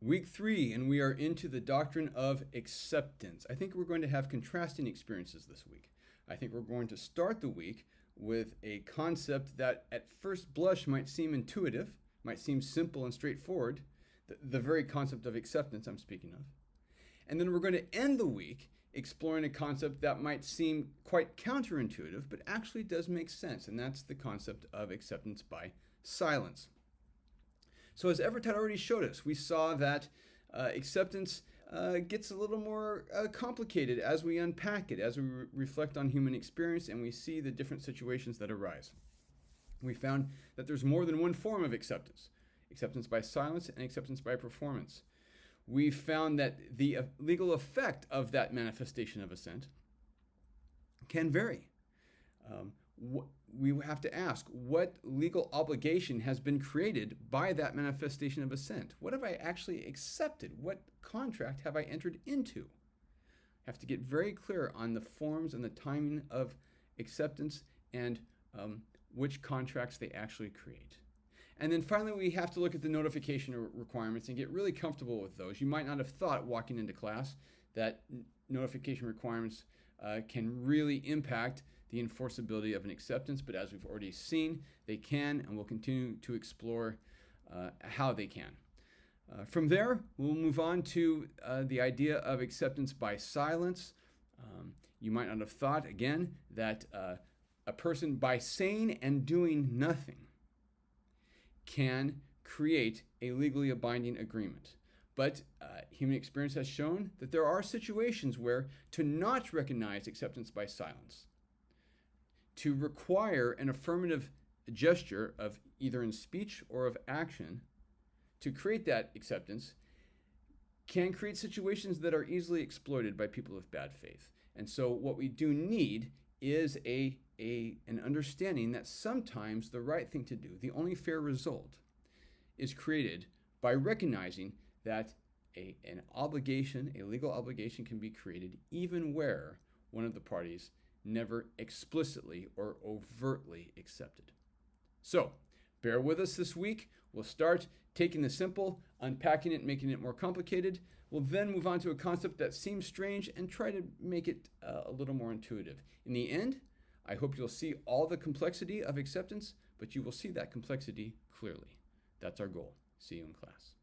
Week 3, and we are into the doctrine of acceptance. I think we're going to have contrasting experiences this week. I think we're going to start the week with a concept that at first blush might seem intuitive, might seem simple and straightforward, the very concept of acceptance I'm speaking of. And then we're going to end the week exploring a concept that might seem quite counterintuitive, but actually does make sense, and that's the concept of acceptance by silence. So as Everett had already showed us, we saw that acceptance gets a little more complicated as we unpack it, as we reflect on human experience and we see the different situations that arise. We found that there's more than one form of acceptance: acceptance by silence and acceptance by performance. We found that the legal effect of that manifestation of assent can vary. We have to ask, what legal obligation has been created by that manifestation of assent? What have I actually accepted? What contract have I entered into? I have to get very clear on the forms and the timing of acceptance and which contracts they actually create. And then finally, we have to look at the notification requirements and get really comfortable with those. You might not have thought walking into class that notification requirements can really impact the enforceability of an acceptance, but as we've already seen, they can, and we'll continue to explore how they can. From there, we'll move on to the idea of acceptance by silence. You might not have thought, again, that a person, by saying and doing nothing, can create a legally binding agreement. But human experience has shown that there are situations where to not recognize acceptance by silence, to require an affirmative gesture of either in speech or of action to create that acceptance, can create situations that are easily exploited by people of bad faith. And so what we do need is an understanding that sometimes the right thing to do, the only fair result, is created by recognizing that an obligation, a legal obligation, can be created even where one of the parties never explicitly or overtly accepted. So, bear with us this week. We'll start taking the simple, unpacking it, making it more complicated. We'll then move on to a concept that seems strange and try to make it a little more intuitive. In the end, I hope you'll see all the complexity of acceptance, but you will see that complexity clearly. That's our goal. See you in class.